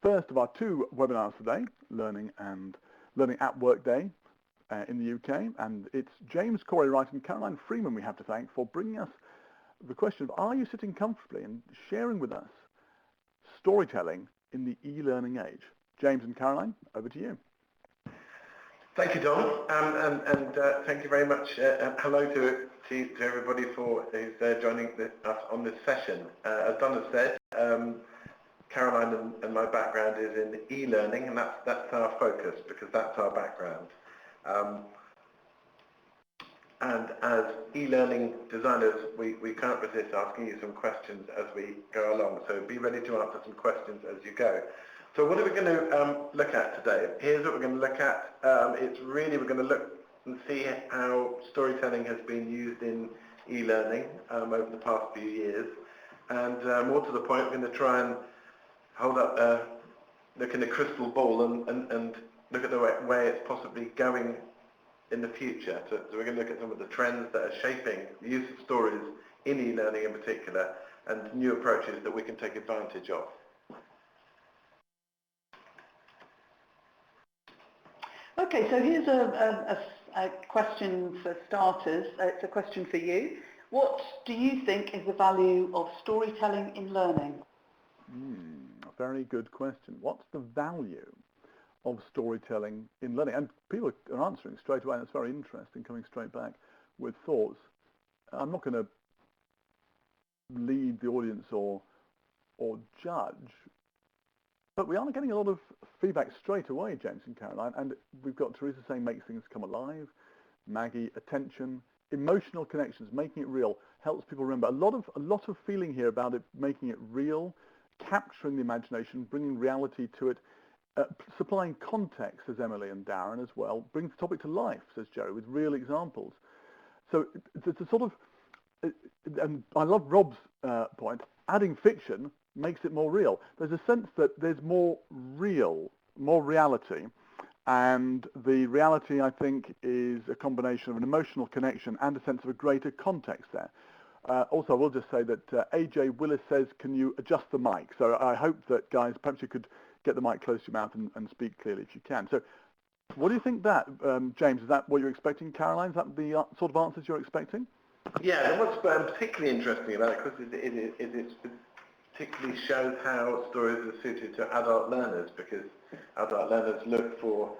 first of our two webinars today, Learning at Work Day in the UK, and it's James Cory-Wright and Caroline Freeman we have to thank for bringing us the question of, are you sitting comfortably and sharing with us storytelling in the e-learning age? James and Caroline, over to you. Thank you, Don, and thank you very much. Hello to everybody who's joining us on this session. As Don has said, Caroline and my background is in e-learning, and that's our focus because that's our background. And as e-learning designers, we can't resist asking you some questions as we go along. So be ready to answer some questions as you go. So what are we going to look at today? Here's what we're going to look at. We're going to look and see how storytelling has been used in e-learning over the past few years. And more to the point, we're going to try and hold up, look in the crystal ball and look at the way it's possibly going in the future. So we're going to look at some of the trends that are shaping the use of stories in e-learning in particular, and new approaches that we can take advantage of. Okay, so here's a question for starters. It's a question for you. What do you think is the value of storytelling in learning? A very good question. What's the value of storytelling in learning? And people are answering straight away, and it's very interesting, coming straight back with thoughts. I'm not going to lead the audience or judge, but we are getting a lot of feedback straight away, James and Caroline, and we've got Teresa saying makes things come alive, Maggie, attention, emotional connections, making it real, helps people remember. A lot of feeling here about it, making it real, capturing the imagination, bringing reality to it, supplying context, says Emily and Darren as well, brings the topic to life, says Jerry, with real examples. So it's a sort of, and I love Rob's point, adding fiction makes it more real. There's a sense that there's more reality, and the reality, I think, is a combination of an emotional connection and a sense of a greater context there. Also, I will just say that AJ Willis says, can you adjust the mic? So I hope that, guys, perhaps you could get the mic close to your mouth and speak clearly if you can. So what do you think that, James, is that what you're expecting? Caroline, is that the sort of answers you're expecting? Yeah, and what's particularly interesting about it, because it particularly shows how stories are suited to adult learners, because adult learners look for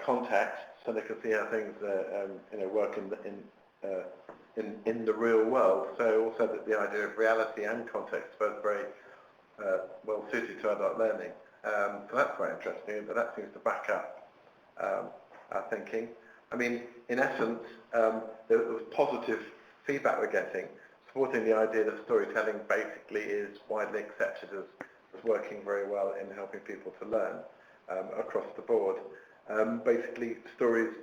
context so they can see how things work in the real world. So also that the idea of reality and context are both very well suited to adult learning. So that's quite interesting, but that seems to back up our thinking. I mean, in essence, there was positive feedback we're getting, supporting the idea that storytelling basically is widely accepted as working very well in helping people to learn across the board. Basically, stories,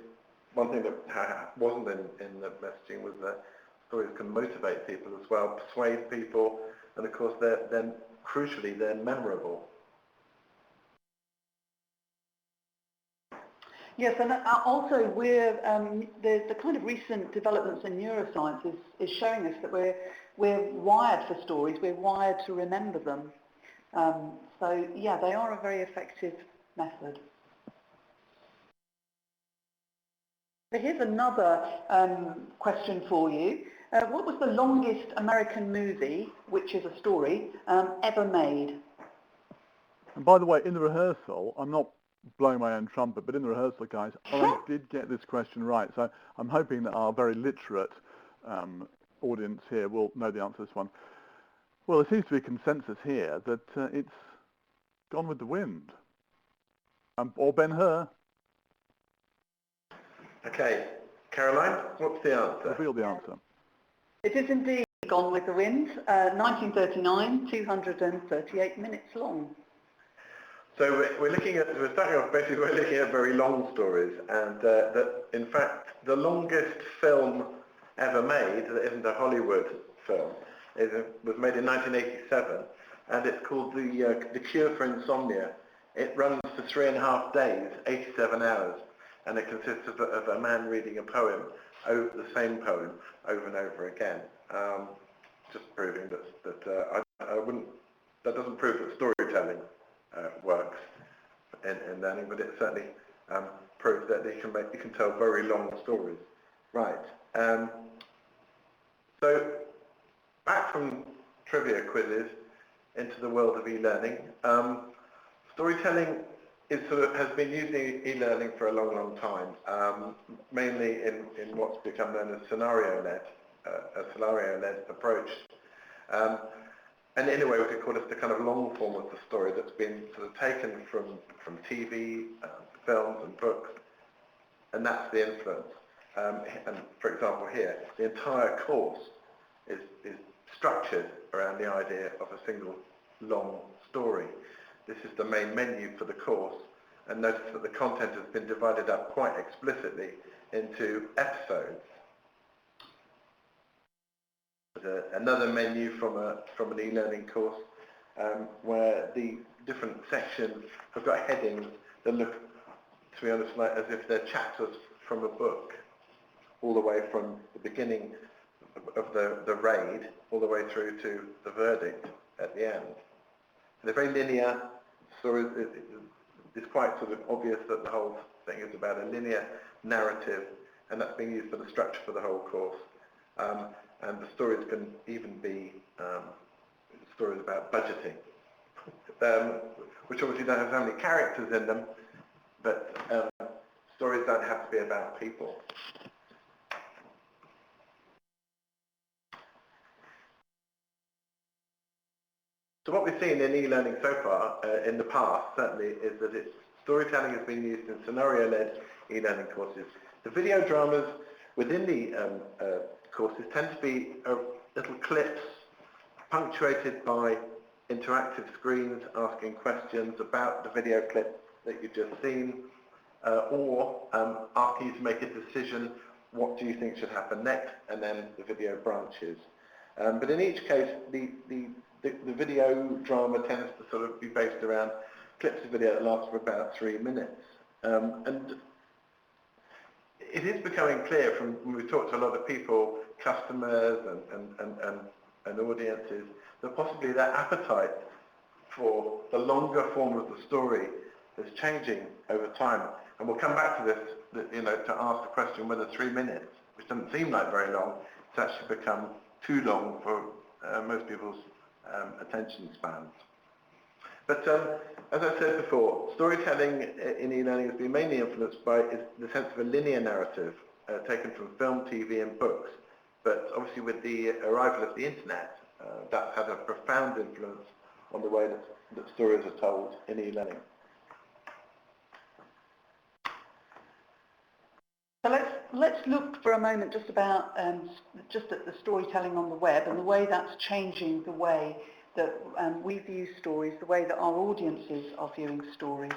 one thing that wasn't in the messaging was that stories can motivate people as well, persuade people, and of course, crucially, they're memorable. Yes, and also we're the kind of recent developments in neuroscience is showing us that we're wired for stories. We're wired to remember them. So yeah, they are a very effective method. So here's another question for you. What was the longest American movie, which is a story, ever made? And by the way, in the rehearsal, I'm not blowing my own trumpet, but in the rehearsal, guys, I did get this question right. So I'm hoping that our very literate audience here will know the answer to this one. Well, there seems to be a consensus here that it's Gone with the Wind. Or Ben-Hur. Okay, Caroline, what's the answer? Reveal the answer. It is indeed Gone with the Wind, 1939, 238 minutes long. So we're starting off basically, we're looking at very long stories, and that in fact the longest film ever made that isn't a Hollywood film was made in 1987, and it's called The Cure for Insomnia. It runs for 3.5 days, 87 hours, and it consists of a man reading a poem, the same poem, over and over again. Just proving that doesn't prove that storytelling works in learning, but it certainly proves that you can tell very long stories. Right. So back from trivia quizzes into the world of e-learning. Storytelling has been used in e-learning for a long, long time, mainly in what's become known as scenario-led approach. And in a way we could call this the kind of long form of the story that's been sort of taken from TV, films and books, and that's the influence. And for example here, the entire course is structured around the idea of a single long story. This is the main menu for the course, and notice that the content has been divided up quite explicitly into episodes. There's another menu from an e-learning course where the different sections have got headings that look, to be honest, like as if they're chapters from a book, all the way from the beginning of the raid all the way through to the verdict at the end. And they're very linear. So it's quite sort of obvious that the whole thing is about a linear narrative, and that's being used for the structure for the whole course. And the stories can even be stories about budgeting, which obviously don't have so many characters in them, but stories don't have to be about people. So what we've seen in e-learning so far, in the past certainly, is that storytelling has been used in scenario-led e-learning courses. The video dramas within the courses tend to be little clips punctuated by interactive screens asking questions about the video clip that you've just seen, or asking you to make a decision, what do you think should happen next, and then the video branches. But in each case, the video drama tends to sort of be based around clips of video that last for about 3 minutes. And it is becoming clear from when we talk to a lot of people, customers and audiences, that possibly their appetite for the longer form of the story is changing over time. And we'll come back to this, to ask the question whether 3 minutes, which doesn't seem like very long, it's actually become too long for most people's attention spans. But as I said before, storytelling in e-learning has been mainly influenced by the sense of a linear narrative taken from film, TV and books. But obviously with the arrival of the internet, that's had a profound influence on the way that stories are told in e-learning. So let's look for a moment just about just at the storytelling on the web and the way that's changing the way that we view stories, the way that our audiences are viewing stories.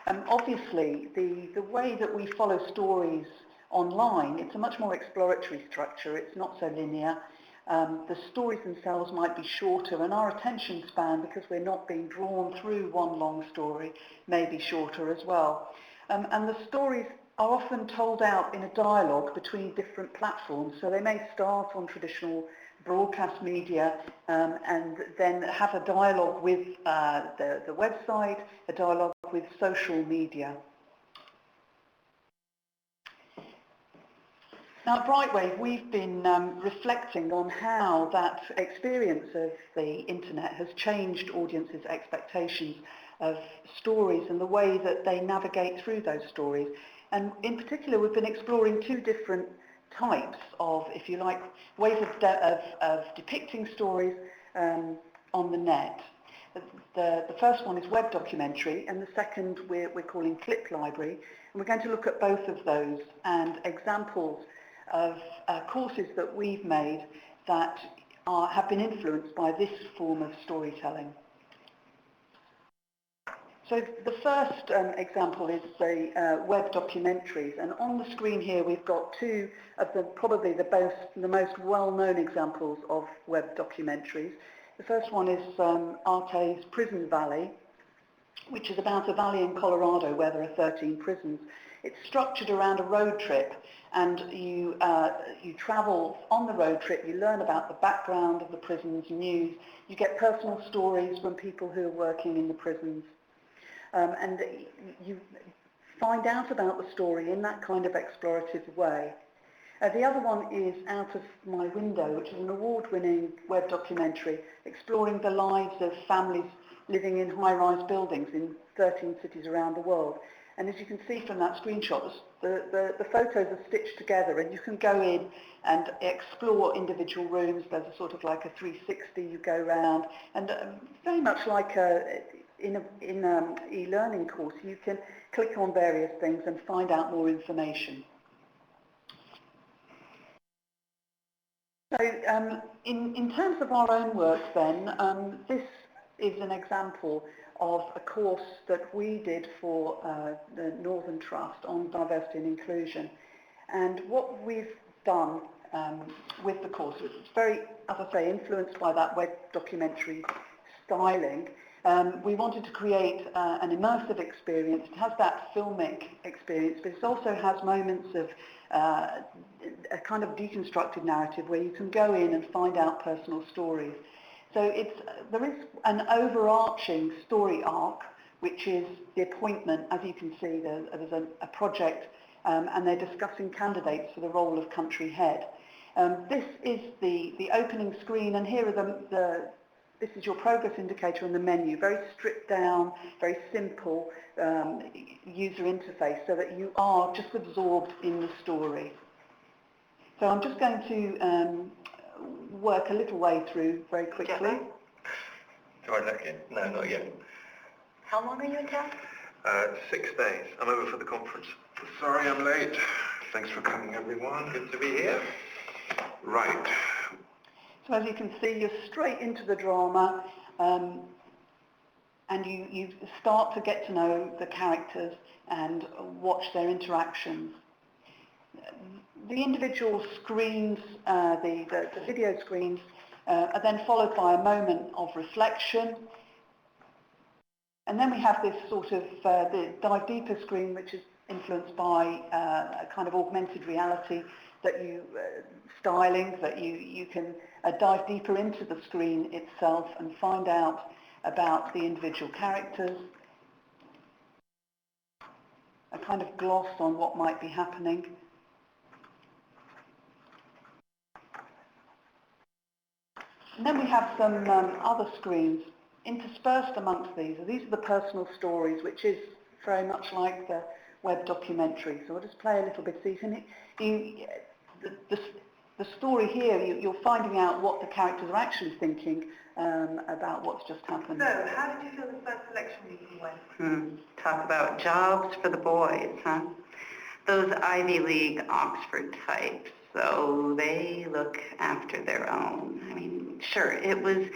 Obviously, the way that we follow stories online, it's a much more exploratory structure. It's not so linear. The stories themselves might be shorter, and our attention span, because we're not being drawn through one long story, may be shorter as well. And the stories are often told out in a dialogue between different platforms. So they may start on traditional broadcast media and then have a dialogue with the website, a dialogue with social media. Now at Brightwave, we've been reflecting on how that experience of the internet has changed audiences' expectations of stories and the way that they navigate through those stories. And in particular, we've been exploring two different types of, if you like, ways of depicting stories on the net. The first one is web documentary, and the second we're calling clip library. And we're going to look at both of those and examples of courses that we've made that have been influenced by this form of storytelling. So the first example is the web documentaries, and on the screen here we've got two of probably the most well-known examples of web documentaries. The first one is Arte's Prison Valley, which is about a valley in Colorado where there are 13 prisons. It's structured around a road trip, and you travel on the road trip, you learn about the background of the prisons, news, you get personal stories from people who are working in the prisons. and you find out about the story in that kind of explorative way. The other one is Out of My Window, which is an award-winning web documentary exploring the lives of families living in high-rise buildings in 13 cities around the world. And as you can see from that screenshot, the photos are stitched together, and you can go in and explore individual rooms. There's a sort of like a 360 you go around, and very much like in an e-learning course, you can click on various things and find out more information. So in terms of our own work then, this is an example of a course that we did for the Northern Trust on diversity and inclusion. And what we've done with the course, it's very, as I say, influenced by that web documentary styling. We wanted to create an immersive experience. It has that filmic experience, but it also has moments of a kind of deconstructed narrative where you can go in and find out personal stories. So there is an overarching story arc, which is the appointment. As you can see, there's a project, and they're discussing candidates for the role of country head. This is the opening screen, and here are this is your progress indicator and the menu. Very stripped down, very simple user interface, so that you are just absorbed in the story. So I'm just going to work a little way through very quickly. Do I look in? No, not yet. How long are you in town? 6 days. I'm over for the conference. Sorry I'm late. Thanks for coming, everyone. Good to be here. Right. So as you can see, you're straight into the drama, and you start to get to know the characters and watch their interactions. The individual screens, the video screens, are then followed by a moment of reflection. And then we have this sort of the dive deeper screen, which is influenced by a kind of augmented reality that styling, that you can dive deeper into the screen itself and find out about the individual characters. A kind of gloss on what might be happening. And then we have some other screens interspersed amongst these. These are the personal stories, which is very much like the web documentary. So I'll just play a little bit so you can... The story here, you're finding out what the characters are actually thinking about what's just happened. So, how did you feel the first selection meeting went? Talk about jobs for the boys, huh? Those Ivy League Oxford types, so they look after their own. I mean, sure, it was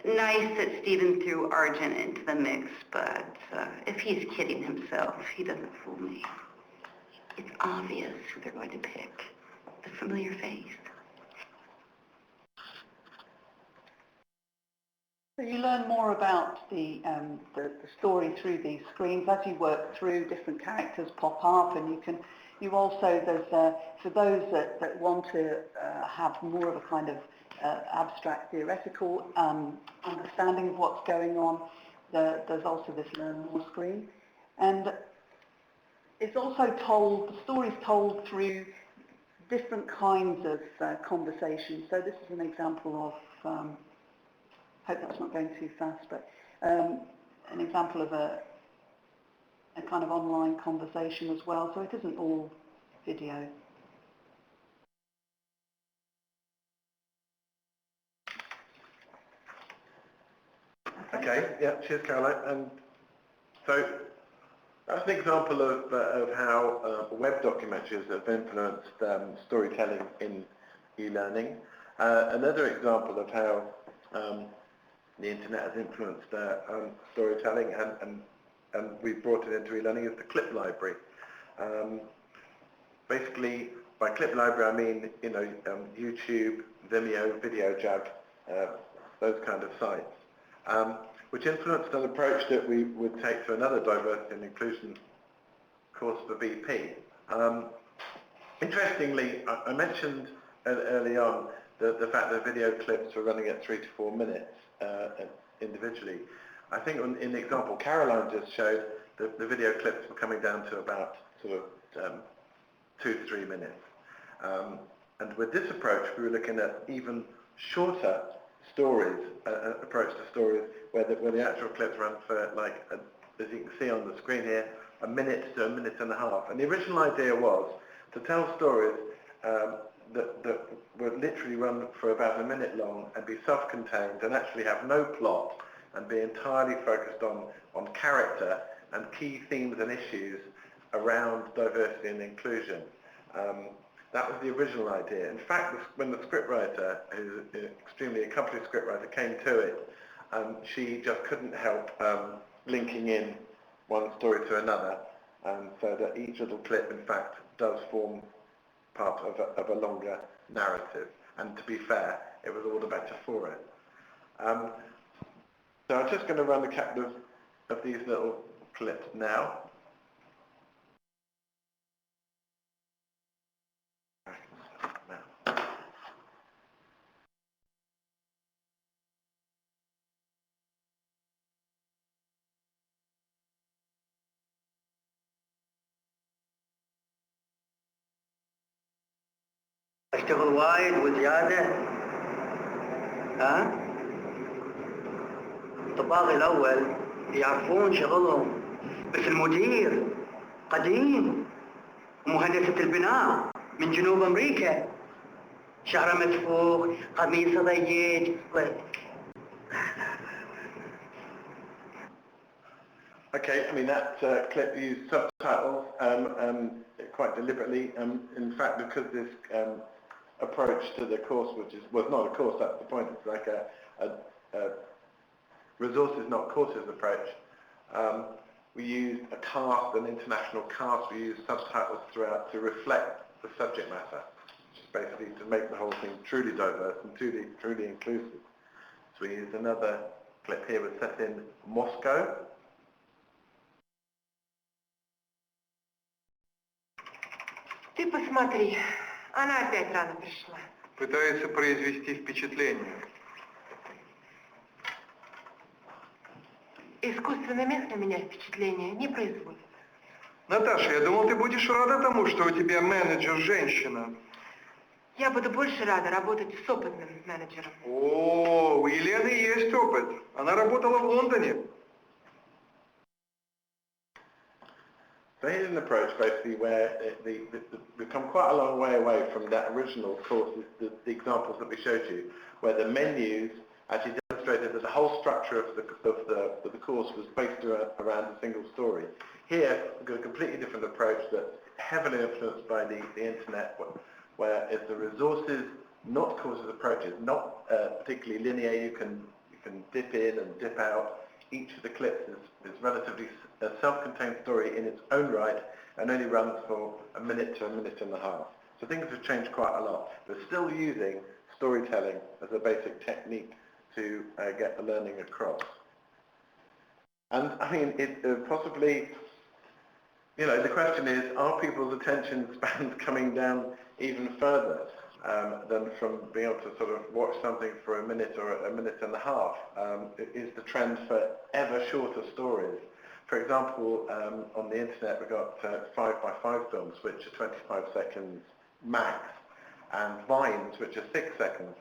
nice that Stephen threw Argent into the mix, but if he's kidding himself, he doesn't fool me. It's obvious who they're going to pick. The familiar face. So you learn more about the story through these screens. As you work through, different characters pop up, and you also, there's for those that want to have more of a kind of abstract theoretical understanding of what's going on, there's also this Learn More screen. And it's also told, the story's told through different kinds of conversations. So this is an example of, hope that's not going too fast, but an example of a kind of online conversation as well. So it isn't all video. Okay, yeah, cheers, Caroline. And so that's an example of how web documentaries have influenced storytelling in e-learning. Another example of how the internet has influenced storytelling and we've brought it into e-learning is the clip library. Basically, by clip library I mean, YouTube, Vimeo, VideoJug, those kind of sites. Which influenced an approach that we would take to another diversity and inclusion course for BP. Interestingly, I mentioned early on the fact that video clips were running at 3 to 4 minutes individually. I think in the example Caroline just showed, the video clips were coming down to about sort of 2 to 3 minutes. And with this approach, we were looking at even shorter stories, approach to stories where the actual clips run for, like, as you can see on the screen here, a minute to a minute and a half. And the original idea was to tell stories that would literally run for about a minute long and be self-contained and actually have no plot and be entirely focused on character and key themes and issues around diversity and inclusion. That was the original idea. In fact, when the scriptwriter, who's an extremely accomplished scriptwriter, came to it, she just couldn't help linking in one story to another, so that each little clip, in fact, does form part of a longer narrative. And to be fair, it was all the better for it. So I'm just going to run a couple of these little clips now. اشتغل وايد وزيادة. ها؟ الطباغ الأول يعرفون شغلهم، بس المدير قديم ومهندسة البناء من جنوب أمريكا، شعره مدفوع، قميصه ضيق. Okay, I mean that clip used subtitles quite deliberately. In fact, because this approach to the course, which was not a course, that's the point. It's like a resources not courses approach. We used a cast, an international cast. We used subtitles throughout to reflect the subject matter, which is basically to make the whole thing truly diverse and truly inclusive. So we used another clip here, was set in Moscow. Ты посмотри, она опять рано пришла. Пытается произвести впечатление. Искусственный мех на меня впечатление не производит. Наташа, я думал, ты будешь рада тому, что у тебя менеджер женщина. Я буду больше рада работать с опытным менеджером. О, у Елены есть опыт. Она работала в Лондоне. So here's an approach basically where we've come quite a long way away from that original course, the examples that we showed you, where the menus actually demonstrated that the whole structure of the course was based around a single story. Here, we've got a completely different approach that's heavily influenced by the internet, where it's the resources, not courses approaches, not particularly linear. You can dip in and dip out. Each of the clips is relatively a self-contained story in its own right and only runs for a minute to a minute and a half. So things have changed quite a lot. We're still using storytelling as a basic technique to get the learning across. And I mean, it possibly, you know, the question is, are people's attention spans coming down even further than from being able to sort of watch something for a minute or a minute and a half? Is the trend for ever shorter stories? For example, on the internet we've got 5x5 films, which are 25 seconds max, and vines, which are 6 seconds.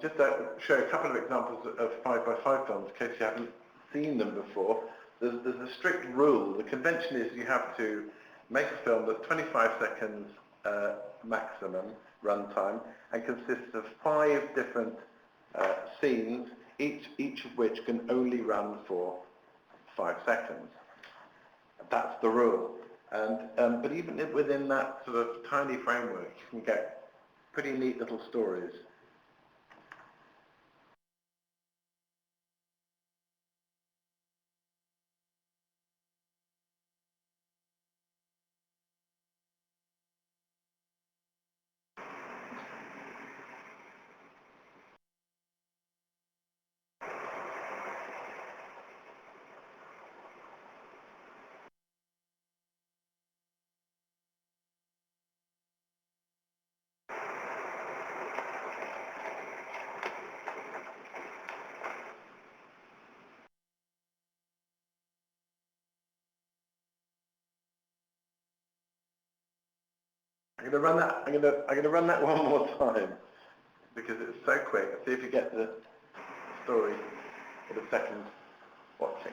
Just to show a couple of examples of 5x5 films, in case you haven't seen them before, there's a strict rule. The convention is you have to make a film that's 25 seconds maximum runtime and consists of 5 different scenes, each of which can only run for 5 seconds. That's the rule. And but even within that sort of tiny framework, you can get pretty neat little stories. I'm going to run that. I'm going to run that one more time because it's so quick. See if you get the story for the second watching.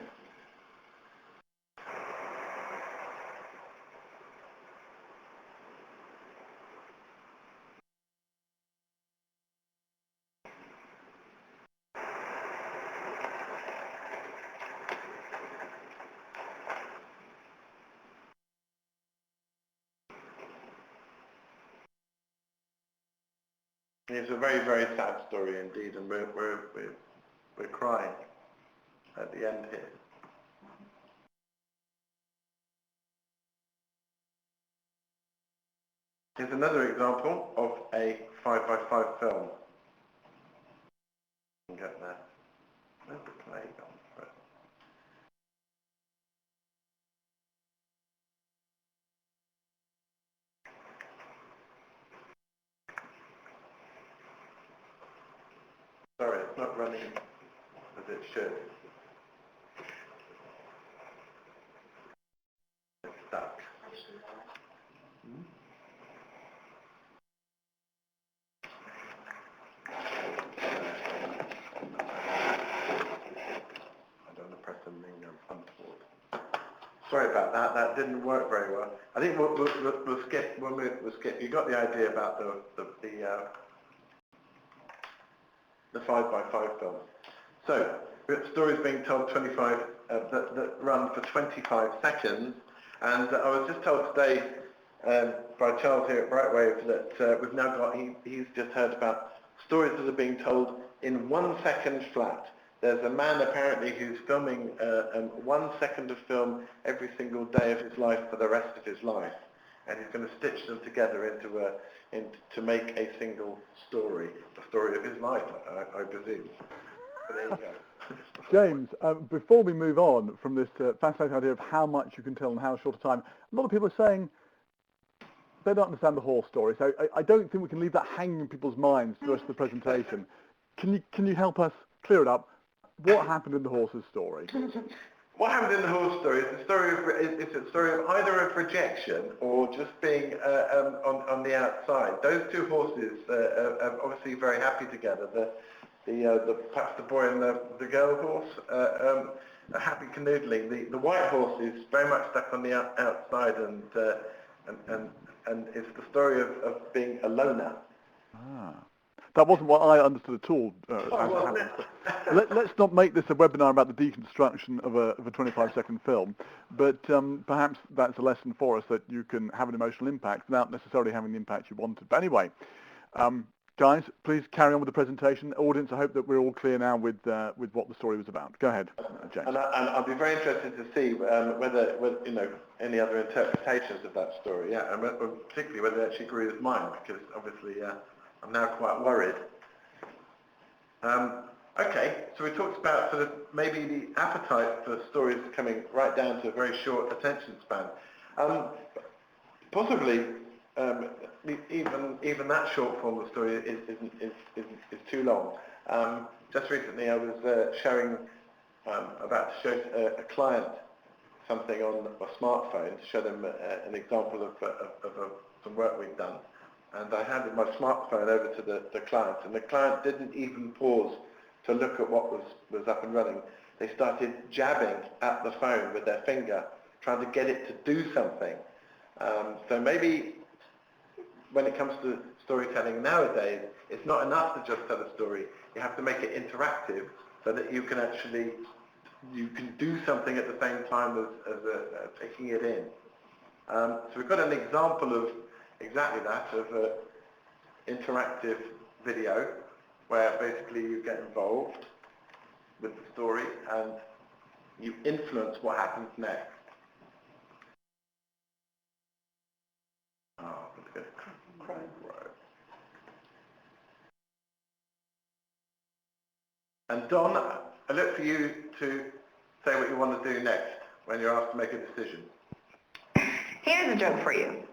It's a very, very sad story indeed, and we're crying at the end here. Here's another example of a 5x5 film. You can get there. Where's the play gone? Right. Sorry, it's not running as it should. It's stuck. I don't want to press something untoward. Sorry about that. That didn't work very well. I think we'll skip. We'll skip. You got the idea about the 5x5 film. So, stories being told 25 that run for 25 seconds, and I was just told today by Charles here at Brightwave that we've now got. He's just heard about stories that are being told in 1 second flat. There's a man apparently who's filming 1 second of film every single day of his life for the rest of his life, and he's going to stitch them together to make a single story, the story of his life, I presume. But there you go. James, before we move on from this fascinating idea of how much you can tell in how short a time, a lot of people are saying they don't understand the horse story, so I don't think we can leave that hanging in people's minds for the rest of the presentation. Can you help us clear it up? What happened in the horse's story? What happened in the horse story is a story of either of rejection or just being on the outside. Those two horses are obviously very happy together. Perhaps the boy and the girl horse are happy canoodling. The white horse is very much stuck on the outside and it's the story of being a loner. Ah. That wasn't what I understood at all. As it happens. Let's not make this a webinar about the deconstruction of a 25-second film, but perhaps that's a lesson for us that you can have an emotional impact without necessarily having the impact you wanted. But anyway, guys, please carry on with the presentation. Audience, I hope that we're all clear now with what the story was about. Go ahead, James. And I'll be very interested to see whether any other interpretations of that story. Yeah, and particularly whether they actually agree with mine, because obviously I'm now quite worried. Okay, so we talked about sort of maybe the appetite for stories coming right down to a very short attention span. Possibly, even that short form of story is too long. Just recently, I was about to show a client something on a smartphone to show them an example of some work we've done. And I handed my smartphone over to the client, and the client didn't even pause to look at what was up and running. They started jabbing at the phone with their finger, trying to get it to do something. So maybe when it comes to storytelling nowadays, it's not enough to just tell a story. You have to make it interactive so that you can do something at the same time as taking it in. So we've got an example of exactly that, of an interactive video where basically you get involved with the story and you influence what happens next. Oh, let's go. And Don, I look for you to say what you want to do next when you're asked to make a decision. Here's a joke for you.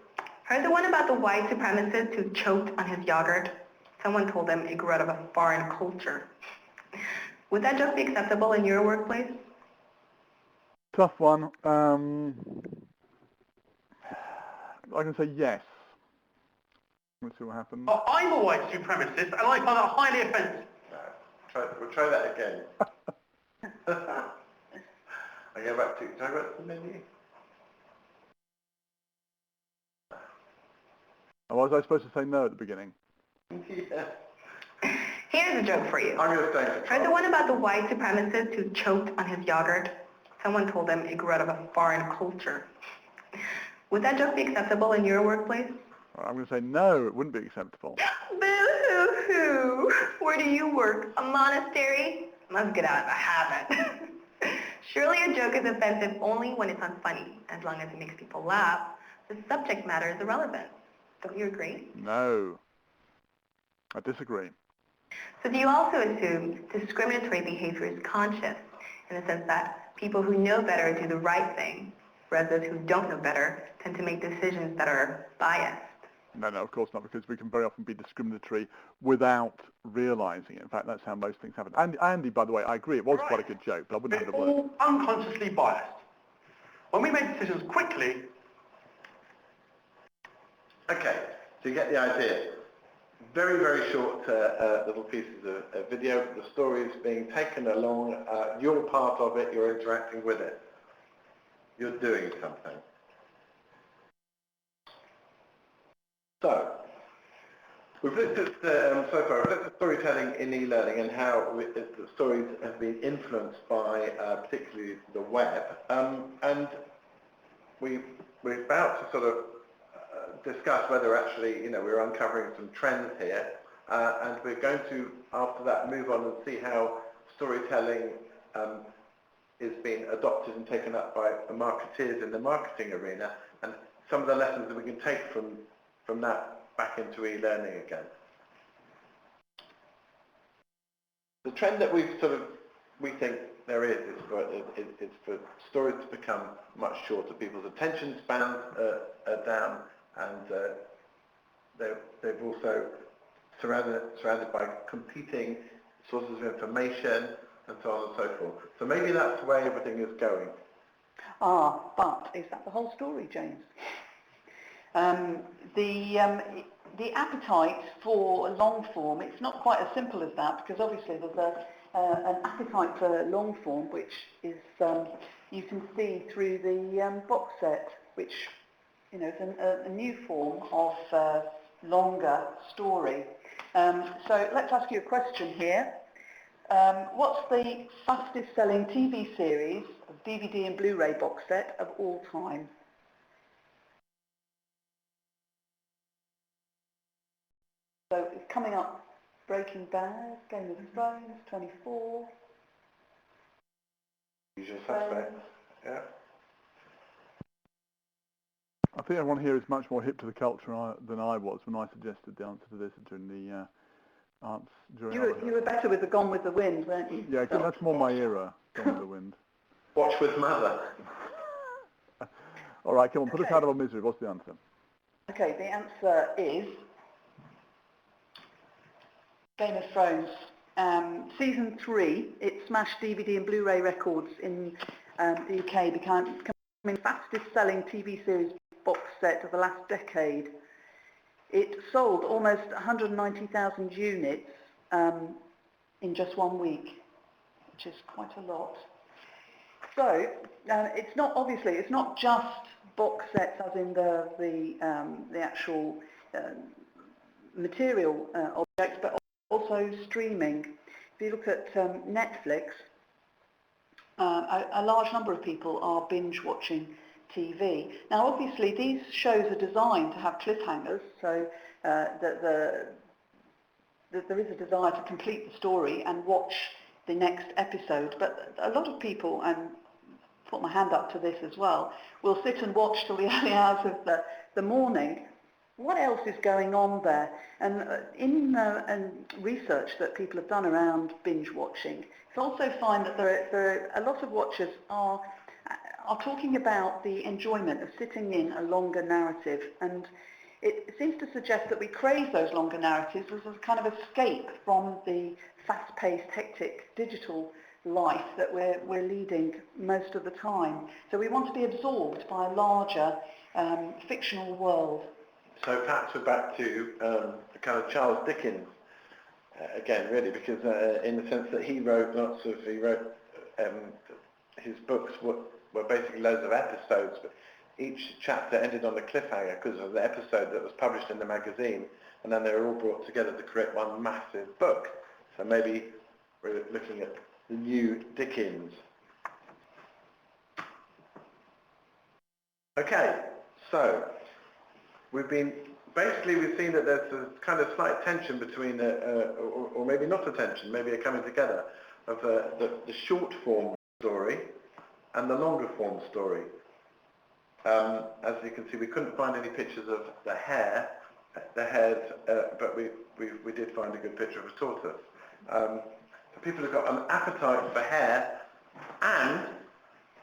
Heard the one about the white supremacist who choked on his yogurt? Someone told him it grew out of a foreign culture. Would that joke be acceptable in your workplace? Tough one. I can say yes. Let's see what happens. Oh, I'm a white supremacist, and I find that highly offensive. No, we'll try that again. I go back to the menu. Oh, was I supposed to say no at the beginning? Yeah. Here's a joke for you. I'm going to stay in Heard the control. one about the white supremacist who choked on his yogurt? Someone told him it grew out of a foreign culture. Would that joke be acceptable in your workplace? I'm going to say no, it wouldn't be acceptable. Boo-hoo-hoo! Where do you work? A monastery? Must get out of the habit. Surely a joke is offensive only when it's unfunny. As long as it makes people laugh, the subject matter is irrelevant. Don't you agree? No. I disagree. So do you also assume discriminatory behavior is conscious, in the sense that people who know better do the right thing, whereas those who don't know better tend to make decisions that are biased? No, of course not, because we can very often be discriminatory without realising it. In fact, that's how most things happen. And Andy, by the way, I agree, it was quite a good joke, but I wouldn't have We're it worked. all unconsciously biased. When we make decisions quickly... Okay, so you get the idea. Very, very short little pieces of video. The story is being taken along. You're part of it. You're interacting with it. You're doing something. So, we've looked at, so far, we've looked at storytelling in e-learning and how the stories have been influenced by particularly the web. And we're about to sort of discuss whether actually, we're uncovering some trends here. And we're going to, after that, move on and see how storytelling is being adopted and taken up by the marketeers in the marketing arena, and some of the lessons that we can take from that back into e-learning again. The trend that we think there is for stories to become much shorter. People's attention spans are down, and they've also surrounded by competing sources of information and so on and so forth. So maybe that's the way everything is going. But is that the whole story, James? The appetite for long form, it's not quite as simple as that, because obviously there's an appetite for long form, which is you can see through the box set, which is a new form of longer story. So let's ask you a question here. What's the fastest selling TV series of DVD and Blu-ray box set of all time? So it's coming up: Breaking Bad, Game of Thrones, 24. Usual suspects, yeah. I think everyone here is much more hip to the culture than I was when I suggested the answer to this during the You were better with the Gone with the Wind, weren't you? Yeah, that's more my era, Gone with the Wind. Watch with Mother. All right, come on, put us out of our misery. What's the answer? Okay, the answer is Game of Thrones. Season 3, it smashed DVD and Blu-ray records in the UK, becoming the fastest selling TV series box set of the last decade. It sold almost 190,000 units in just 1 week, which is quite a lot. So it's not just box sets as in the actual material objects, but also streaming. If you look at Netflix, a large number of people are binge watching TV. Now obviously these shows are designed to have cliffhangers, so that there is a desire to complete the story and watch the next episode, but a lot of people, and put my hand up to this as well, will sit and watch till the early hours of the morning. What else is going on there? And in research that people have done around binge watching, it's also find that there are a lot of watchers are talking about the enjoyment of sitting in a longer narrative, and it seems to suggest that we crave those longer narratives as a kind of escape from the fast-paced, hectic digital life that we're leading most of the time. So we want to be absorbed by a larger fictional world. So perhaps we're back to kind of Charles Dickens again, really, because in the sense that he wrote his books were basically loads of episodes, but each chapter ended on a cliffhanger because of the episode that was published in the magazine, and then they were all brought together to create one massive book. So maybe we're looking at the new Dickens. Okay, so we've seen that there's a kind of slight tension between, or maybe not a tension, maybe a coming together of the short form story and the longer form story. As you can see, we couldn't find any pictures of the hares, but we did find a good picture of a tortoise. So people have got an appetite for hare and,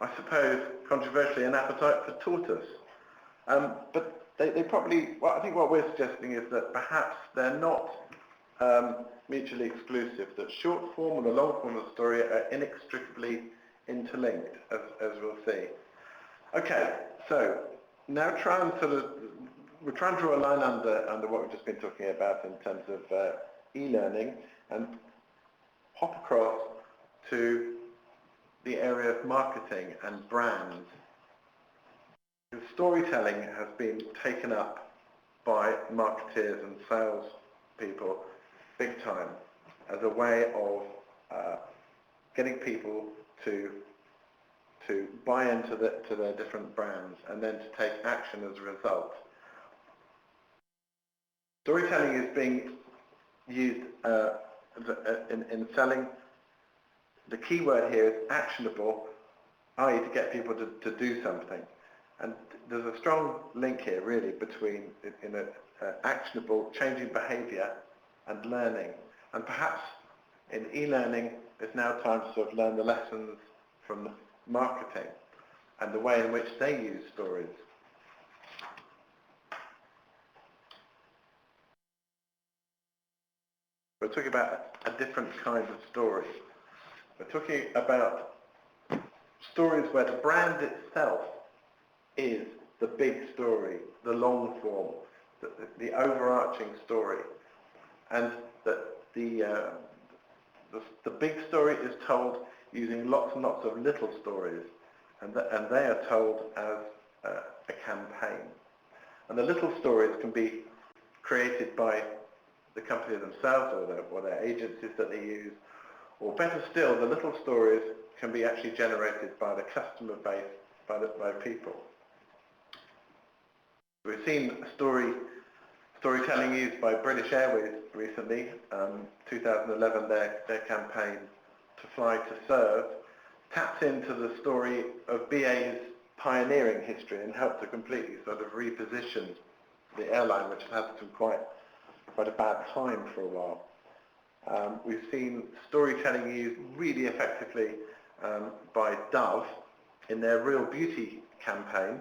I suppose, controversially, an appetite for tortoise. But they probably, well, I think what we're suggesting is that perhaps they're not mutually exclusive, that short form and the long form of the story are inextricably interlinked, as we'll see. Okay, so now we're trying to draw a line under what we've just been talking about in terms of e-learning and hop across to the area of marketing and brands. Storytelling has been taken up by marketeers and sales people big time as a way of getting people to buy into their different brands and then to take action as a result. Storytelling is being used in selling. The key word here is actionable, i.e. to get people to do something. And there's a strong link here really between actionable, changing behaviour and learning. And perhaps in e-learning it's now time to sort of learn the lessons from marketing and the way in which they use stories. We're talking about a different kind of story. We're talking about stories where the brand itself is the big story, the long form, the overarching story, and that the big story is told using lots and lots of little stories, and they are told as a campaign. And the little stories can be created by the company themselves or their agencies that they use, or better still, the little stories can be actually generated by the customer base, by people. We've seen storytelling used by British Airways recently. 2011, their campaign To Fly to Serve tapped into the story of BA's pioneering history and helped to completely sort of reposition the airline, which has had some quite a bad time for a while. We've seen storytelling used really effectively by Dove in their Real Beauty campaign,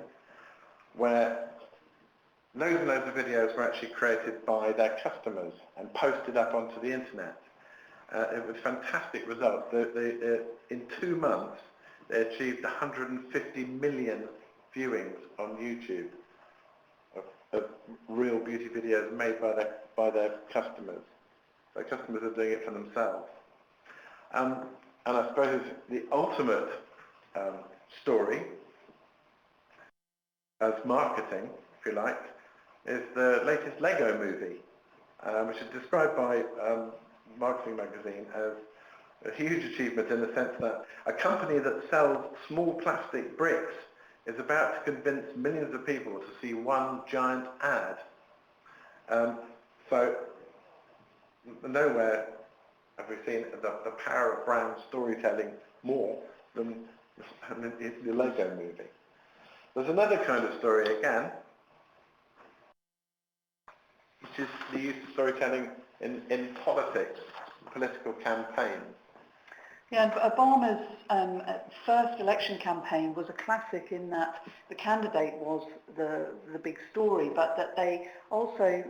where loads and loads of videos were actually created by their customers and posted up onto the internet. It was fantastic results. In 2 months, they achieved 150 million viewings on YouTube of Real Beauty videos made by their customers. Their customers are doing it for themselves. And I suppose the ultimate story as marketing, if you like, is the latest Lego movie, which is described by Marketing Magazine as a huge achievement in the sense that a company that sells small plastic bricks is about to convince millions of people to see one giant ad. So nowhere have we seen the power of brand storytelling more than the Lego movie. There's another kind of story again, which is the use of storytelling in politics, political campaigns. Yeah, and Obama's first election campaign was a classic in that the candidate was the big story, but that they also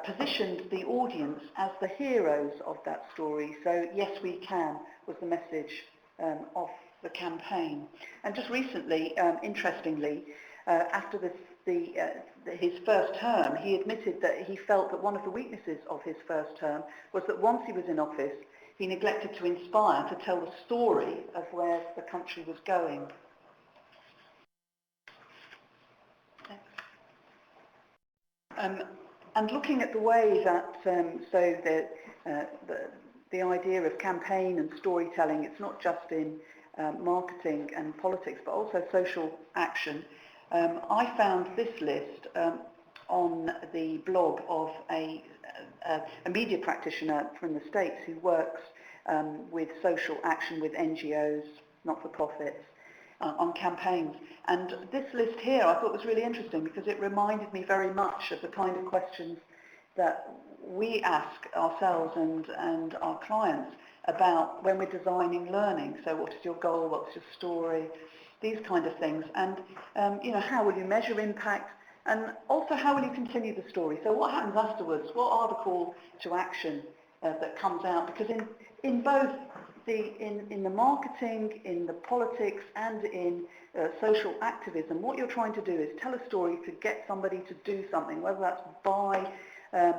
positioned the audience as the heroes of that story. So, yes, we can was the message of the campaign. And just recently, interestingly, after this his first term, he admitted that he felt that one of the weaknesses of his first term was that once he was in office, he neglected to inspire, to tell the story of where the country was going. And looking at the way that, the idea of campaign and storytelling, it's not just in marketing and politics, but also social action. I found this list on the blog of a media practitioner from the States who works with social action with NGOs, not-for-profits, on campaigns. And this list here I thought was really interesting because it reminded me very much of the kind of questions that we ask ourselves and our clients about when we're designing learning. So what is your goal, what's your story, these kind of things. And how will you measure impact, and also how will you continue the story? So what happens afterwards? What are the call to action that comes out? Because in both in the marketing, in the politics, and in social activism, what you're trying to do is tell a story to get somebody to do something, whether that's buy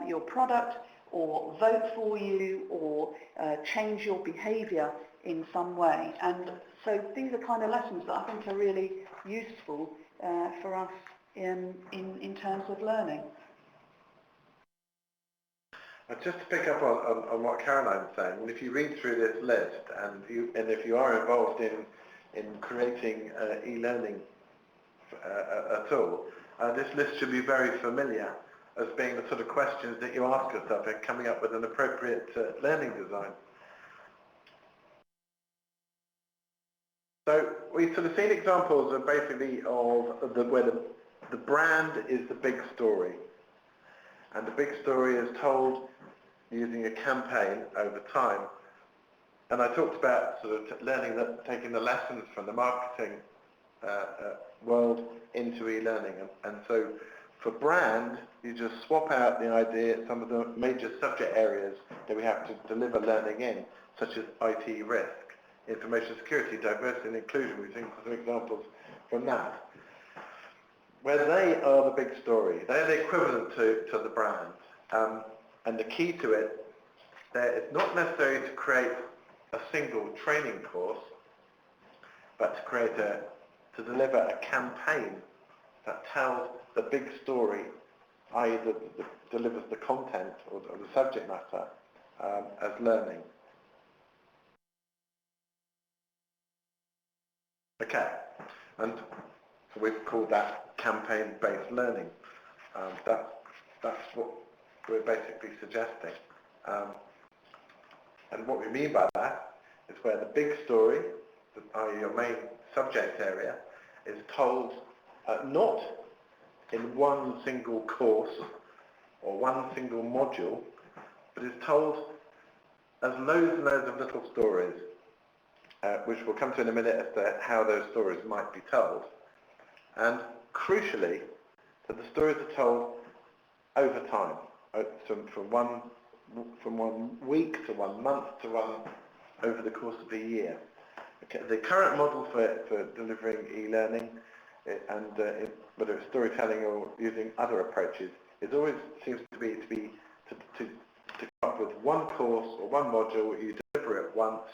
your product, or vote for you, or change your behaviour in some way. And so these are kind of lessons that I think are really useful for us in terms of learning. Just to pick up on what Caroline's saying, and if you read through this list, and if you are involved in creating e-learning at all, this list should be very familiar as being the sort of questions that you ask yourself in coming up with an appropriate learning design. So we've sort of seen examples of basically where the brand is the big story, and the big story is told using a campaign over time. And I talked about sort of learning that, taking the lessons from the marketing world into e-learning. And so for brand, you just swap out the idea, some of the major subject areas that we have to deliver learning in, such as IT risk, information security, diversity and inclusion. We've seen some examples from that, where they are the big story. They're the equivalent to the brand. And the key to it, it's not necessarily to create a single training course, but to deliver a campaign that tells the big story, i.e. that delivers the content or the subject matter as learning. Okay, and so we've called that campaign-based learning. That's what we're basically suggesting. And what we mean by that is where the big story, i.e. your main subject area, is told not in one single course or one single module, but is told as loads and loads of little stories, which we'll come to in a minute as to how those stories might be told. And crucially, that the stories are told over time, from one week to 1 month to one over the course of a year. Okay, the current model for delivering e-learning, and whether it's storytelling or using other approaches, it always seems to be to come up with one course or one module, you deliver it once,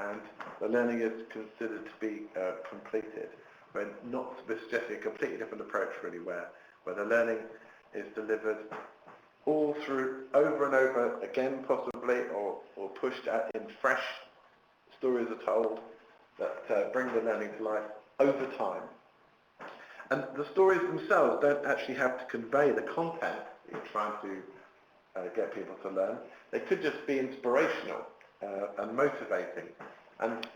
and the learning is considered to be completed. We're suggesting a completely different approach, really, where the learning is delivered all through, over and over again, possibly, or pushed out in fresh stories are told that bring the learning to life over time. And the stories themselves don't actually have to convey the content that you're trying to get people to learn. They could just be inspirational and motivating, and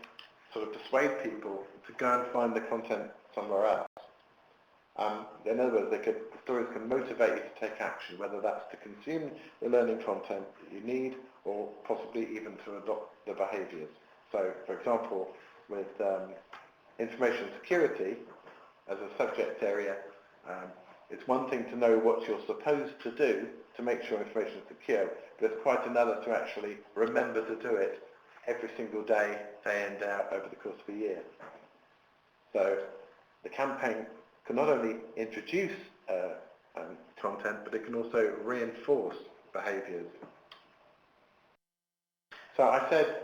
sort of persuade people to go and find the content somewhere else. In other words, the stories can motivate you to take action, whether that's to consume the learning content that you need, or possibly even to adopt the behaviours. So, for example, with information security as a subject area, it's one thing to know what you're supposed to do to make sure information is secure, but it's quite another to actually remember to do it every single day, day in, day out, over the course of a year. So the campaign can not only introduce content, but it can also reinforce behaviours. So I said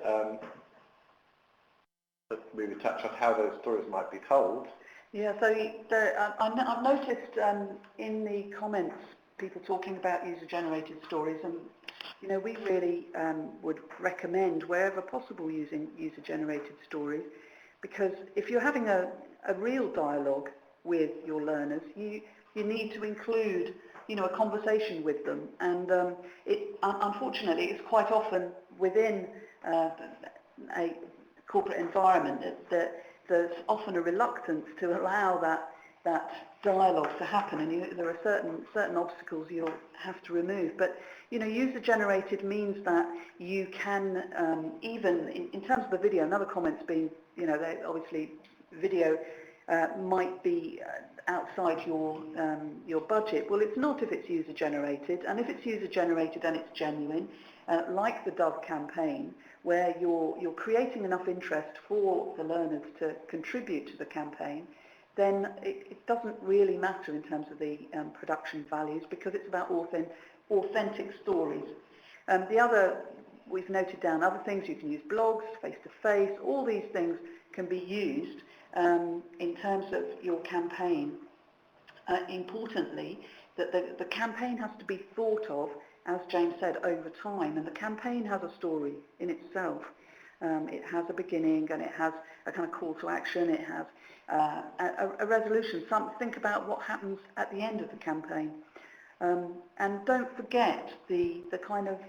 that we would touch on how those stories might be told. Yeah, so I've noticed in the comments people talking about user-generated stories, and you know, we really would recommend wherever possible using user-generated stories, because if you're having a real dialogue with your learners, you need to include, you know, a conversation with them, and unfortunately it's quite often within a corporate environment that there's often a reluctance to allow that dialogue to happen, and there are certain obstacles you'll have to remove. But you know, user-generated means that you can even in terms of the video. Another comment's been, you know, that obviously video might be outside your budget. Well, it's not if it's user-generated, and if it's user-generated and it's genuine, like the Dove campaign, where you're creating enough interest for the learners to contribute to the campaign, then it doesn't really matter in terms of the production values, because it's about authentic stories. The other, we've noted down other things. You can use blogs, face-to-face, all these things can be used in terms of your campaign. Importantly, that the campaign has to be thought of, as James said, over time, and the campaign has a story in itself. It has a beginning, and it has a kind of call to action. It has a resolution. Think about what happens at the end of the campaign, and don't forget the kind of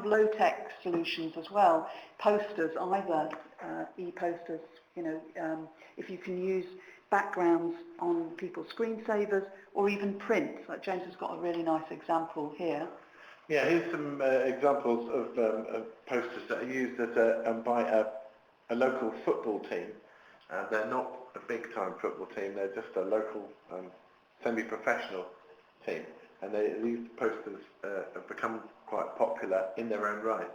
low-tech solutions as well. Posters, either e-posters. You know, if you can use backgrounds on people's screensavers, or even print. Like James has got a really nice example here. Yeah, here's some examples of posters that are used by a local football team. They're not a big-time football team, they're just a local semi-professional team. And these posters have become quite popular in their own right.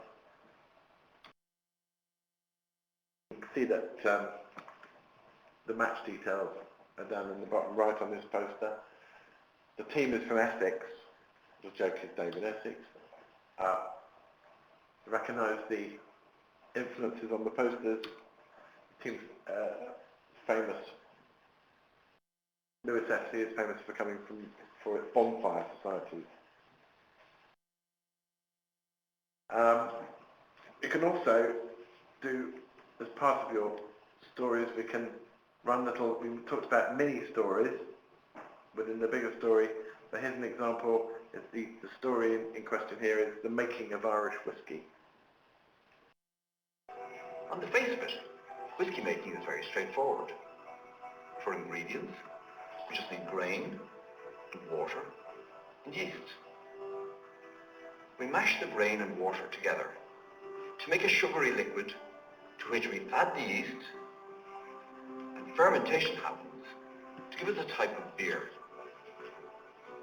You can see that the match details are down in the bottom right on this poster. The team is from Essex. The joke is David Essex. Recognise the influences on the posters. The team's famous. Lewis FC is famous for its bonfire societies. You can also do, as part of your stories, we can run little, we talked about mini stories within the bigger story, but here's an example. Is the story in question here is the making of Irish whiskey. On the face of it, whiskey making is very straightforward. For ingredients, we just need grain, and water, and yeast. We mash the grain and water together to make a sugary liquid, to which we add the yeast, and fermentation happens to give us a type of beer.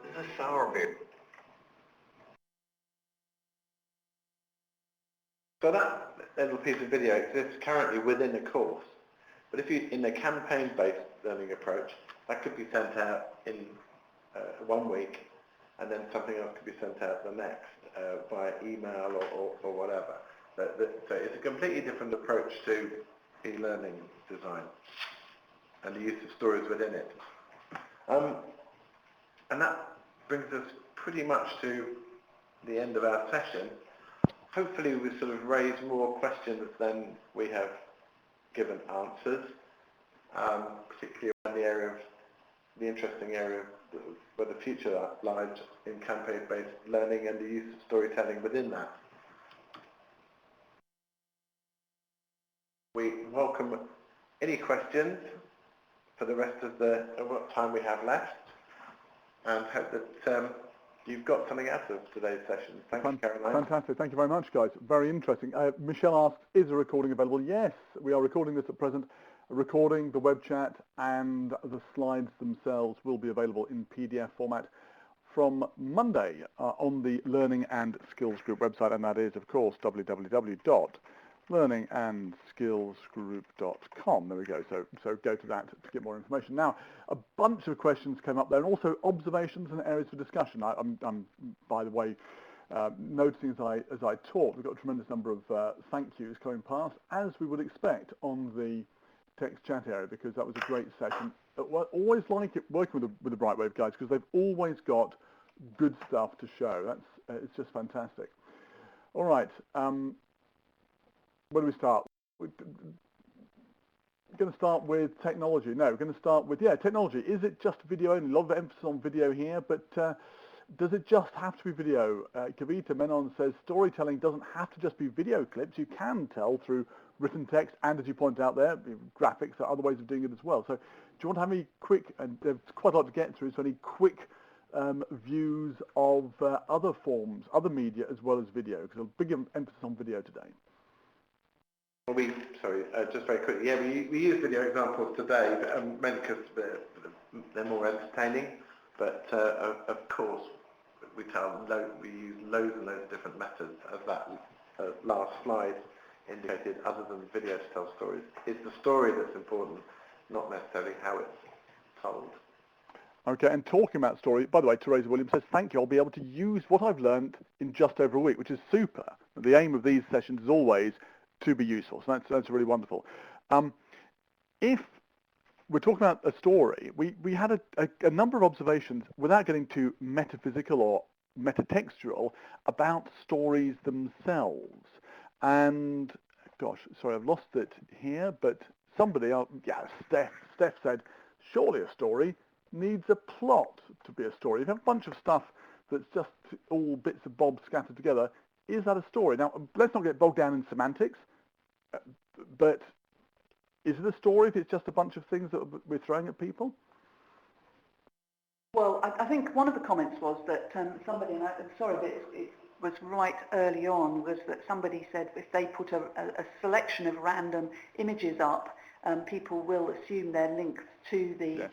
This is a sour beer. So that little piece of video exists currently within a course, but if you, in a campaign-based learning approach, that could be sent out in 1 week, and then something else could be sent out the next via email or whatever. So it's a completely different approach to e-learning design and the use of stories within it. And that brings us pretty much to the end of our session. Hopefully we've sort of raised more questions than we have given answers, particularly around the interesting area where the future lies in campaign-based learning and the use of storytelling within that. We welcome any questions for the rest of what time we have left, and hope that you've got something out of today's session. Thank you, Caroline. Fantastic. Thank you very much, guys. Very interesting. Michelle asked, is a recording available? Yes, we are recording this at present. Recording, the web chat, and the slides themselves will be available in PDF format from Monday on the Learning and Skills Group website, and that is, of course, www.learningandskillsgroup.com. learningandskillsgroup.com. There we go. So go to that to get more information. Now, a bunch of questions came up there, and also observations and areas for discussion. I'm by the way, noticing as I talk, we've got a tremendous number of thank yous coming past, as we would expect on the text chat area, because that was a great session. I always like it working with the Brightwave guys, because they've always got good stuff to show. It's just fantastic. All right. Where do we start? We're going to start with technology. No, we're going to start with, technology. Is it just video only? A lot of emphasis on video here, but does it just have to be video? Kavita Menon says storytelling doesn't have to just be video clips. You can tell through written text, and as you point out there, graphics are other ways of doing it as well. So do you want to have any quick, and there's quite a lot to get through, so any quick views of other forms, other media as well as video? Because a big emphasis on video today. Well, just very quickly, we use video examples today, but mainly because they're more entertaining. But of course, we use loads and loads of different methods, as that last slide indicated, other than video to tell stories. It's the story that's important, not necessarily how it's told. Okay, and talking about story, by the way, Teresa Williams says, thank you, I'll be able to use what I've learned in just over a week, which is super. The aim of these sessions is always to be useful, so that's really wonderful. If we're talking about a story, we had a number of observations, without getting too metaphysical or metatextual, about stories themselves. And, gosh, sorry, I've lost it here, but somebody, Steph said, surely a story needs a plot to be a story. If you have a bunch of stuff that's just all bits and bobs scattered together, is that a story? Now, let's not get bogged down in semantics, but is it a story if it's just a bunch of things that we're throwing at people? Well, I think one of the comments was that somebody, and I'm sorry that it was right early on, was that somebody said if they put a selection of random images up, people will assume they're linked to the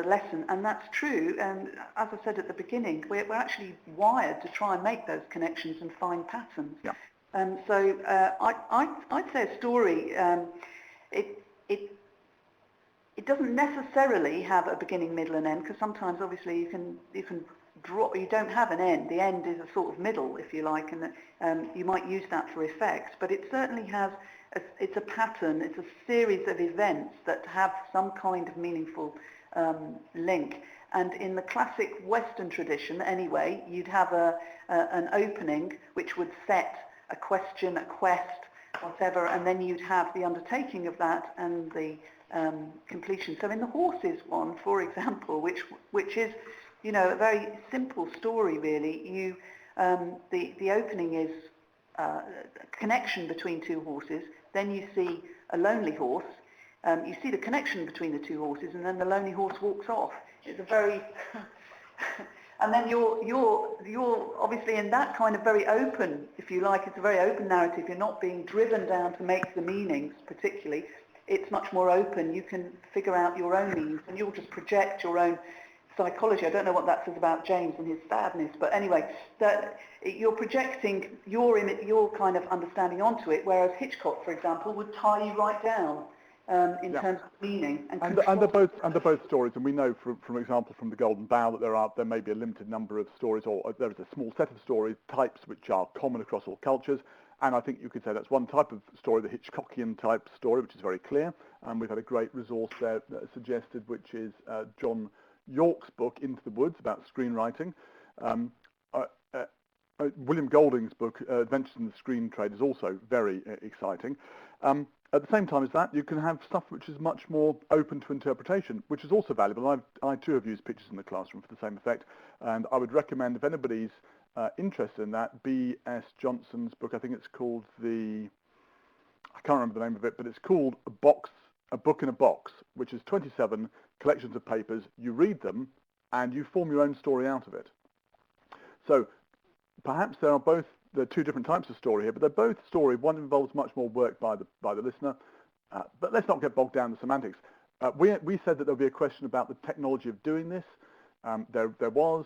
lesson, and that's true. And as I said at the beginning, we're actually wired to try and make those connections and find patterns. Yeah. So I'd say a story, it doesn't necessarily have a beginning, middle, and end, because sometimes obviously you can draw. You don't have an end. The end is a sort of middle, if you like, and you might use that for effect. But it certainly has. It's a pattern. It's a series of events that have some kind of meaningful link. And in the classic Western tradition, anyway, you'd have an opening which would set a question, a quest, whatever, and then you'd have the undertaking of that and the completion. So in the horses one, for example, which is, a very simple story really. The opening is a connection between two horses. Then you see a lonely horse. You see the connection between the two horses, and then the lonely horse walks off. It's a very and then you're obviously in that kind of very open, if you like, it's a very open narrative. You're not being driven down to make the meanings particularly. It's much more open. You can figure out your own meanings, and you'll just project your own psychology. I don't know what that says about James and his sadness, but anyway, that you're projecting your kind of understanding onto it, whereas Hitchcock, for example, would tie you right down in terms of meaning and they're both stories, and we know from example from The Golden Bough that there may be a limited number of stories, or there is a small set of story types which are common across all cultures. And I think you could say that's one type of story, the Hitchcockian type story, which is very clear. And we've had a great resource there suggested, which is John York's book, Into the Woods, about screenwriting. William Golding's book, Adventures in the Screen Trade, is also very exciting. At the same time as that, you can have stuff which is much more open to interpretation, which is also valuable. I too have used pictures in the classroom for the same effect. And I would recommend, if anybody's interested in that, B.S. Johnson's book, I think it's called I can't remember the name of it, but it's called A Book in a Box, which is 27 collections of papers. You read them and you form your own story out of it. So perhaps there are two different types of story here, but they're both story. One involves much more work by the listener, but let's not get bogged down in the semantics. We said that there would be a question about the technology of doing this. There was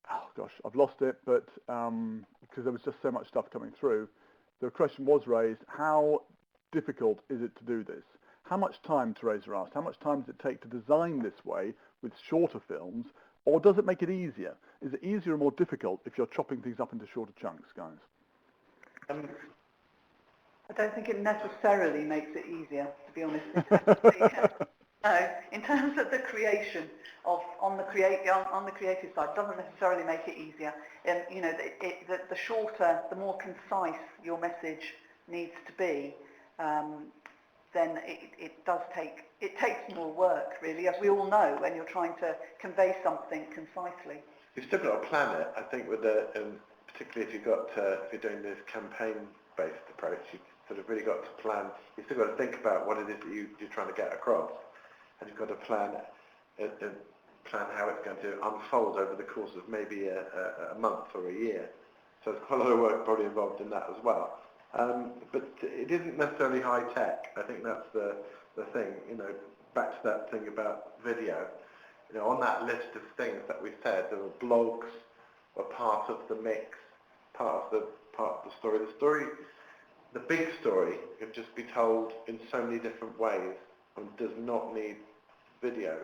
oh gosh, I've lost it, but because there was just so much stuff coming through, the question was raised, how difficult is it to do this? How much time, Teresa asked, how much time does it take to design this way with shorter films, or does it make it easier? Is it easier or more difficult if you're chopping things up into shorter chunks, guys? I don't think it necessarily makes it easier, to be honest. No, in terms of the creation on the creative side, it doesn't necessarily make it easier. And you know, the shorter, the more concise your message needs to be, then it takes more work, really, as we all know, when you're trying to convey something concisely. You've still got to plan it, I think, with particularly if you're doing this campaign-based approach, you've sort of really got to plan. You've still got to think about what it is that you're trying to get across, and you've got to plan how it's going to unfold over the course of maybe a month or a year. So there's quite a lot of work probably involved in that as well. But it isn't necessarily high tech. I think that's the thing. You know, back to that thing about video. You know, on that list of things that we said, there were blogs were part of the mix, part of the story. The big story can just be told in so many different ways and does not need video.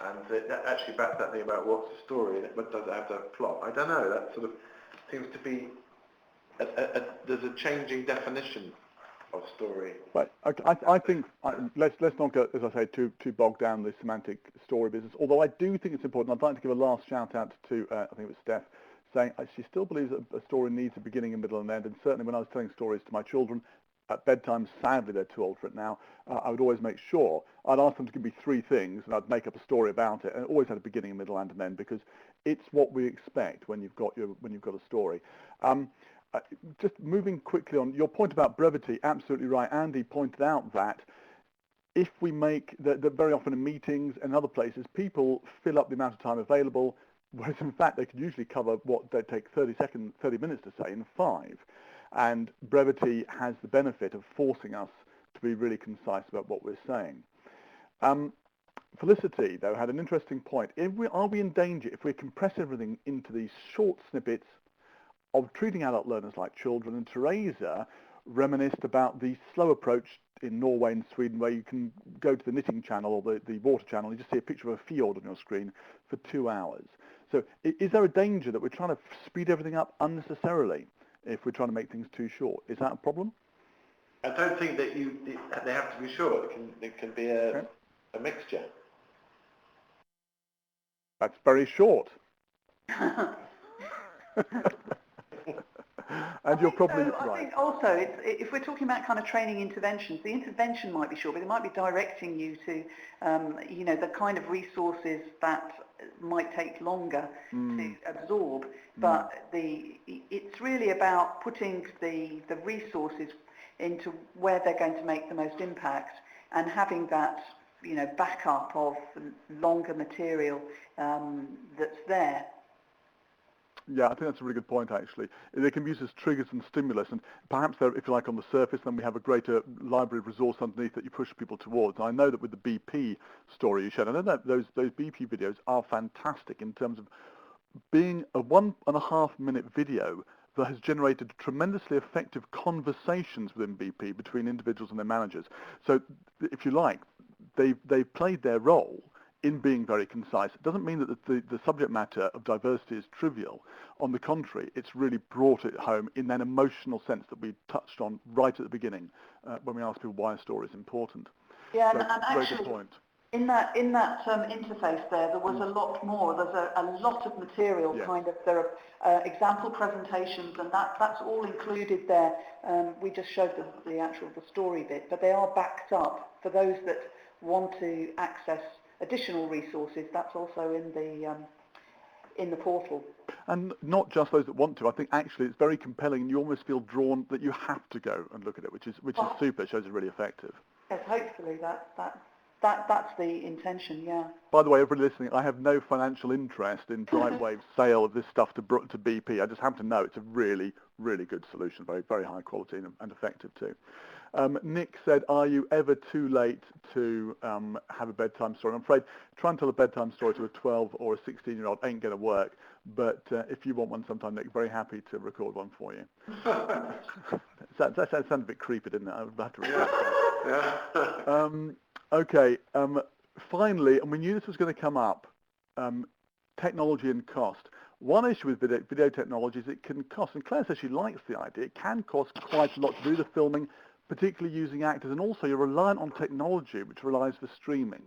And that actually backs that thing about what's the story and does it have the plot. I don't know. That sort of seems to be there's a changing definition of story. Right. Okay. I think let's not go, as I say, too bogged down the semantic story business. Although I do think it's important. I'd like to give a last shout out to I think it was Steph, saying she still believes that a story needs a beginning, a middle, and end. And certainly when I was telling stories to my children at bedtime, sadly they're too old for it now. I would always make sure I'd ask them to give me 3 things, and I'd make up a story about it. And it always had a beginning, a middle, and an end, because it's what we expect when you've got a story. Just moving quickly on your point about brevity, absolutely right. Andy pointed out that if we make that very often in meetings and other places, people fill up the amount of time available, whereas in fact they could usually cover what they take 30 minutes to say in 5. And brevity has the benefit of forcing us to be really concise about what we're saying. Felicity, though, had an interesting point. Are we in danger if we compress everything into these short snippets of treating adult learners like children? And Teresa reminisced about the slow approach in Norway and Sweden, where you can go to the knitting channel or the water channel and you just see a picture of a fjord on your screen for 2 hours. So is there a danger that we're trying to speed everything up unnecessarily if we're trying to make things too short? Is that a problem? I don't think that they have to be short. It can be a mixture. That's very short. And you're probably right. I think also, if we're talking about kind of training interventions, the intervention might be short, but it might be directing you to, the kind of resources that might take longer to absorb. But it's really about putting the resources into where they're going to make the most impact, and having that, backup of longer material that's there. Yeah, I think that's a really good point, actually. They can be used as triggers and stimulus, and perhaps they're, if you like, on the surface, then we have a greater library of resource underneath that you push people towards. I know that with the BP story you shared, I know that those BP videos are fantastic in terms of being a 1.5 minute video that has generated tremendously effective conversations within BP between individuals and their managers. So, if you like, they've played their role in being very concise. It doesn't mean that the subject matter of diversity is trivial. On the contrary, it's really brought it home in an emotional sense that we touched on right at the beginning when we asked people why a story is important. Yeah, so, and actually, good point. In that interface there was a lot more. There's a lot of material, kind of. There are example presentations, and that's all included there. We just showed the story bit, but they are backed up for those that want to access additional resources. That's also in the portal. And not just those that want to. I think actually it's very compelling, and you almost feel drawn that you have to go and look at it, which is super. It shows it's really effective. Yes, hopefully that's the intention. Yeah. By the way, everybody listening, I have no financial interest in Brightwave's sale of this stuff to BP. I just happen to know it's a really, really good solution, very, very high quality and effective too. Nick said, are you ever too late to have a bedtime story? I'm afraid trying to tell a bedtime story to a 12 or a 16-year-old ain't going to work. but if you want one sometime, Nick, very happy to record one for you. that sounds a bit creepy, didn't it? I would have to record that. Okay, finally, and we knew this was going to come up, technology and cost. One issue with video technology is it can cost, and Claire says she likes the idea, it can cost quite a lot to do the filming, particularly using actors, and also you're reliant on technology, which relies for streaming.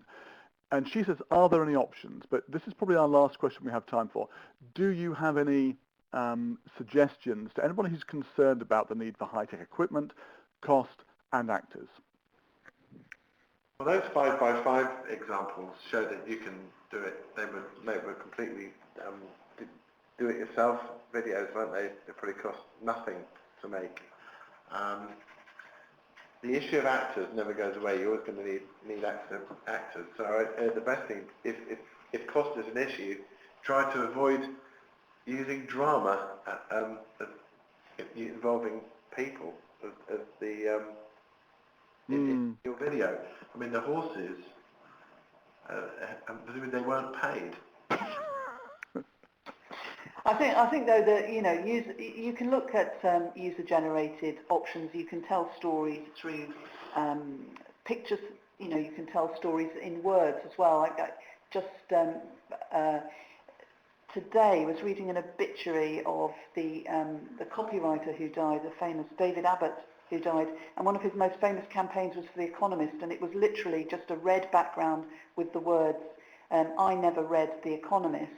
And she says, are there any options? But this is probably our last question we have time for. Do you have any suggestions to anybody who's concerned about the need for high-tech equipment, cost, and actors? Well, those 5x5 examples show that you can do it. They were completely do-it-yourself videos, weren't they? They probably cost nothing to make. The issue of actors never goes away. You're always going to need actors. So the best thing, if cost is an issue, try to avoid using drama involving people as the in your video. I mean, the horses, presumably they weren't paid. I think though that you can look at user-generated options. You can tell stories through pictures. You can tell stories in words as well. Today I was reading an obituary of the copywriter who died, the famous David Abbott, who died, and one of his most famous campaigns was for The Economist, and it was literally just a red background with the words, "I never read The Economist.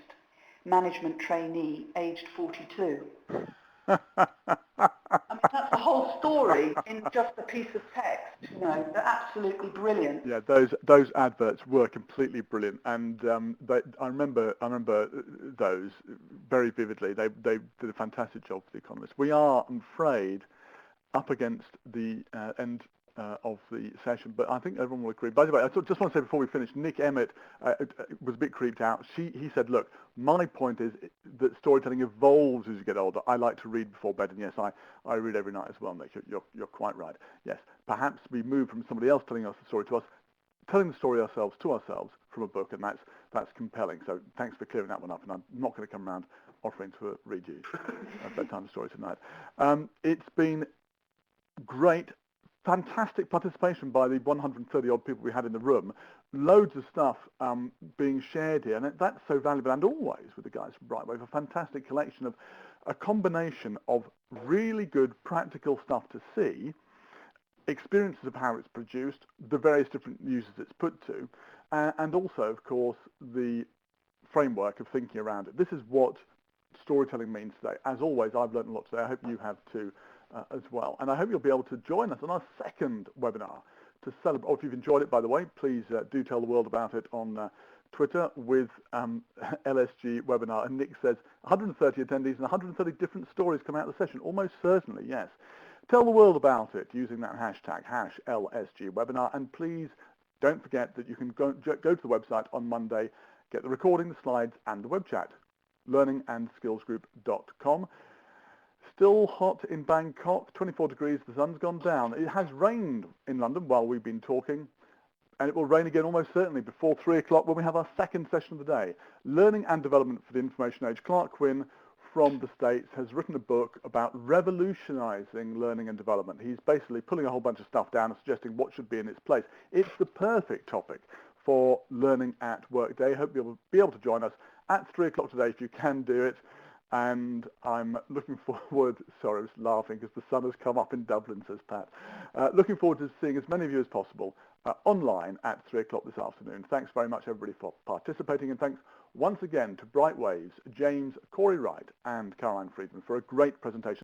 Management trainee, aged 42. I mean, that's the whole story in just a piece of text. They're absolutely brilliant. Yeah, those adverts were completely brilliant, and I remember those very vividly. They did a fantastic job for The Economist. We are, I'm afraid, up against the end of the session, but I think everyone will agree. By the way, I just want to say before we finish, Nick Emmett was a bit creeped out. He said, look, my point is that storytelling evolves as you get older. I like to read before bed, and yes, I read every night as well, Nick. You're quite right. Yes, perhaps we move from somebody else telling us the story to us, telling the story ourselves to ourselves from a book, and that's compelling. So thanks for clearing that one up, and I'm not going to come around offering to read you a bedtime story tonight. It's been great. Fantastic participation by the 130 odd people we had in the room. Loads of stuff being shared here, and that's so valuable, and always with the guys from Brightwave, a fantastic collection of a combination of really good practical stuff to see, experiences of how it's produced, the various different uses it's put to, and also, of course, the framework of thinking around it. This is what storytelling means today. As always, I've learned a lot today. I hope you have too. As well. And I hope you'll be able to join us on our second webinar to celebrate. Or if you've enjoyed it, by the way, please do tell the world about it on Twitter with LSG Webinar. And Nick says 130 attendees and 130 different stories come out of the session. Almost certainly, yes. Tell the world about it using that hashtag, #LSG Webinar. And please don't forget that you can go to the website on Monday, get the recording, the slides, and the web chat, learningandskillsgroup.com. Still hot in Bangkok, 24 degrees, the sun's gone down. It has rained in London while we've been talking, and it will rain again almost certainly before 3 o'clock when we have our second session of the day. Learning and Development for the Information Age. Clark Quinn from the States has written a book about revolutionizing learning and development. He's basically pulling a whole bunch of stuff down and suggesting what should be in its place. It's the perfect topic for Learning at Work Day. Hope you'll be able to join us at 3 o'clock today if you can do it. And I'm looking forward, sorry, I was laughing because the sun has come up in Dublin, says Pat. Looking forward to seeing as many of you as possible online at 3 o'clock this afternoon. Thanks very much, everybody, for participating. And thanks once again to Brightwave's James Cory-Wright and Caroline Freeman for a great presentation.